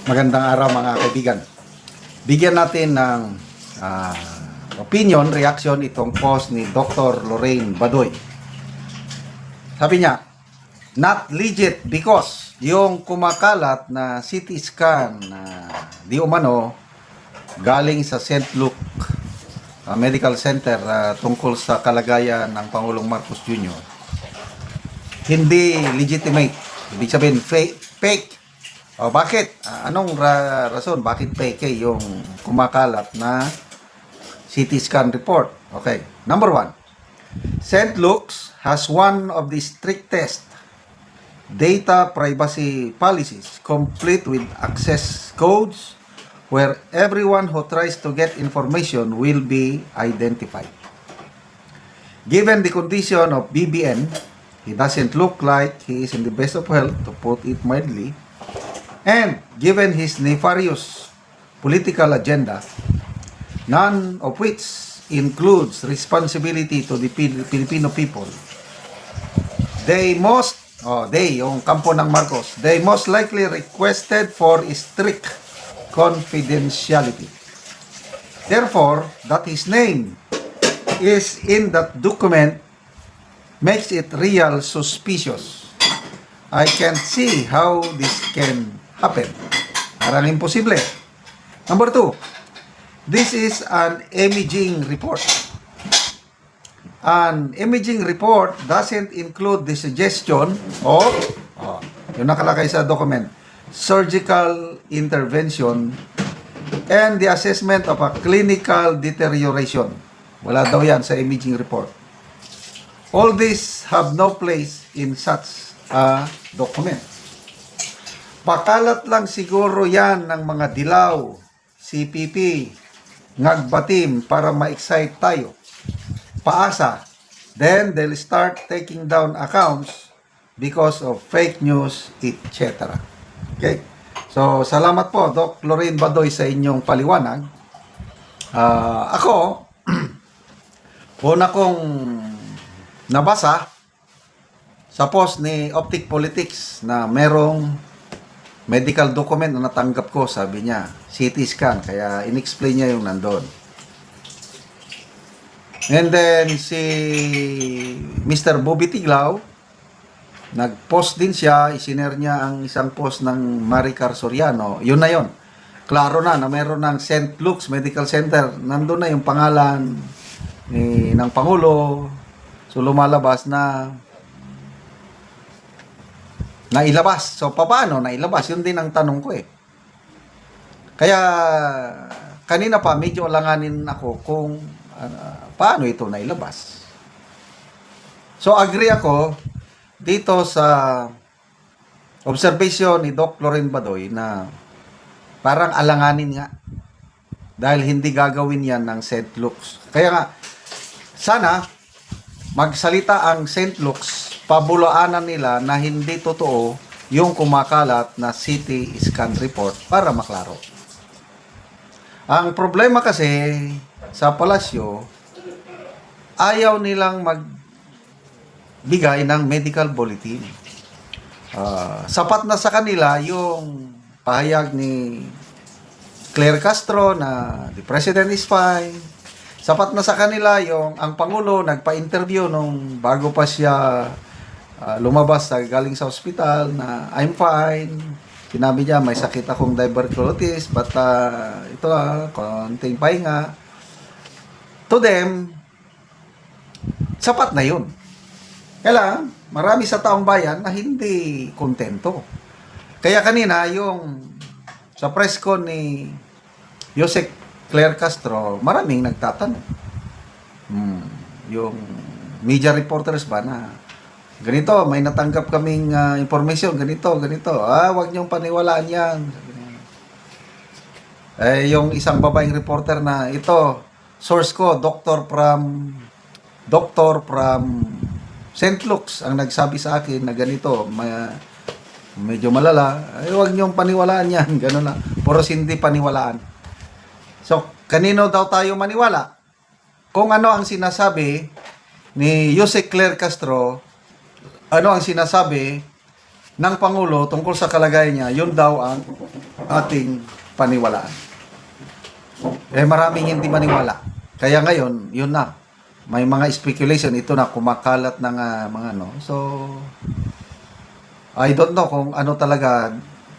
Magandang araw mga kaibigan. Bigyan natin ng opinion, reaction itong post ni Dr. Lorraine Badoy. Sabi niya, not legit because yung kumakalat na CT scan na di umano galing sa St. Luke Medical Center tungkol sa kalagayan ng Pangulong Marcos Jr. Hindi legitimate. Ibig sabihin, fake. O bakit? Anong rason? Bakit fake yung kumakalat na CT scan report? Okay. Number one, St. Luke's has one of the strictest data privacy policies, complete with access codes where everyone who tries to get information will be identified. Given the condition of BBN, he doesn't look like he is in the best of health, to put it mildly. And given his nefarious political agenda, none of which includes responsibility to the Filipino people, yung kampo ng Marcos, they most likely requested for strict confidentiality. Therefore, that his name is in that document makes it real suspicious. I can't see how this can happen. Parang imposible. Number two, this is an imaging report. An imaging report doesn't include the suggestion of, yung nakalagay sa document, surgical intervention and the assessment of a clinical deterioration. Wala daw yan sa imaging report. All these have no place in such a document. Pakalat lang siguro yan ng mga dilaw, CPP, ngagbatim para ma-excite tayo. Paasa. Then they'll start taking down accounts because of fake news, etc. Okay? So, salamat po, Doc Lorraine Badoy, sa inyong paliwanag. Ako, una kong nabasa sa post ni Optic Politics na merong medical document na natanggap ko, sabi niya, CT scan, kaya in-explain niya yung nandun. And then, si Mr. Bobby Tiglao, nag-post din siya, isinare niya ang isang post ng Maricar Soriano. Yun na yun. Klaro na meron ng St. Luke's Medical Center. Nandun na yung pangalan ng Pangulo. So, lumalabas na nailabas. So, paano nailabas? Yun din ang tanong ko eh. Kaya, kanina pa, medyo alanganin ako kung paano ito nailabas. So, agree ako dito sa observation ni Doc Lorraine Badoy na parang alanganin nga dahil hindi gagawin yan ng St. Luke's. Kaya nga, sana magsalita ang St. Luke's, pabulaanan nila na hindi totoo yung kumakalat na CT scan report para maklaro. Ang problema kasi sa palasyo, ayaw nilang magbigay ng medical bulletin. Sapat na sa kanila yung pahayag ni Claire Castro na the president is fine. Sapat na sa kanila yung ang Pangulo nagpa-interview nung bago pa siya lumabas galing sa ospital na I'm fine. Sinabi niya may sakit akong tuberculosis but ito konting pahinga. To them, sapat na yun. Kaya marami sa taong bayan na hindi kontento. Kaya kanina yung sa press con ni Yusek Claire Castro, maraming nagtatanong. Yung media reporters ba na ganito, may natanggap kaming information, ganito. Wag niyong paniwalaan yan. Yung isang babaeng reporter na ito, source ko, doctor from St. Luke's ang nagsabi sa akin na ganito, medyo malala. Wag niyong paniwalaan yan. Ganun na. Puros hindi paniwalaan. So, kanino daw tayo maniwala? Kung ano ang sinasabi ni Yusek Claire Castro, ano ang sinasabi ng Pangulo tungkol sa kalagayan niya, yun daw ang ating paniwalaan. Maraming hindi maniwala. Kaya ngayon, yun na. May mga speculation, ito na kumakalat ng mga ano. So, I don't know kung ano talaga.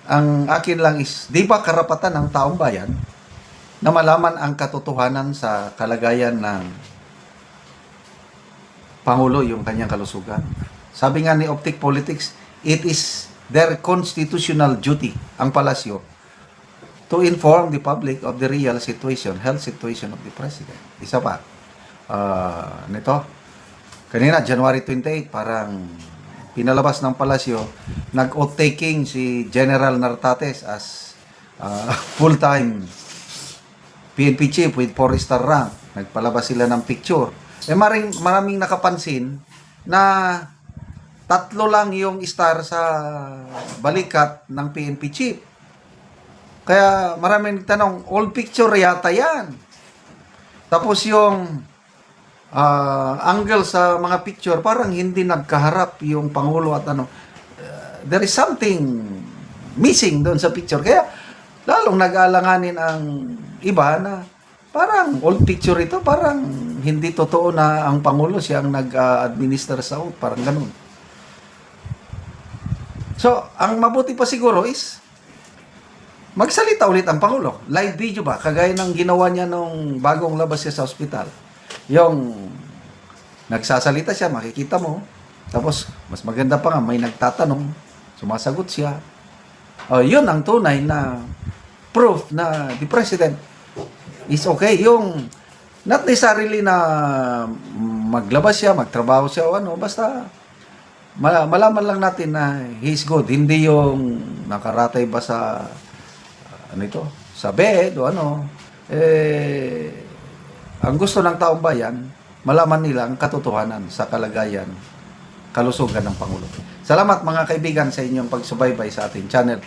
Ang akin lang is, di ba karapatan ng taong bayan na malaman ang katotohanan sa kalagayan ng Pangulo, yung kanyang kalusugan. Sabi nga ni Optic Politics, it is their constitutional duty, ang palasyo, to inform the public of the real situation, health situation of the President. Isa pa, nito, kanina, January 28, parang pinalabas ng palasyo, nag-oath taking si General Nartates as full-time PNP chief with 4-star rank. Nagpalabas sila ng picture. Maraming nakapansin na 3 lang yung star sa balikat ng PNP chief. Kaya maraming nagtanong, all picture yata yan. Tapos yung angle sa mga picture, parang hindi nagkaharap yung Pangulo at ano. There is something missing doon sa picture. Kaya lalong nag-aalanganin ang iba na parang old picture ito, parang hindi totoo na ang Pangulo siyang nag-administer sa oath, parang ganun. So, ang mabuti pa siguro is magsalita ulit ang Pangulo. Live video ba? Kagaya ng ginawa niya nung bagong labas siya sa ospital. Yung nagsasalita siya, makikita mo. Tapos, mas maganda pa nga, may nagtatanong, sumasagot siya. Yun ang tunay na proof na the President is okay. Yung not necessarily na maglabas siya, magtrabaho siya o ano, basta malaman lang natin na he's good. Hindi yung nakaratay ba sa ano ito, sa bed o ano. Ang gusto ng taong bayan, malaman nila ang katotohanan sa kalagayan, kalusugan ng Pangulo. Salamat mga kaibigan sa inyong pagsubaybay sa ating channel.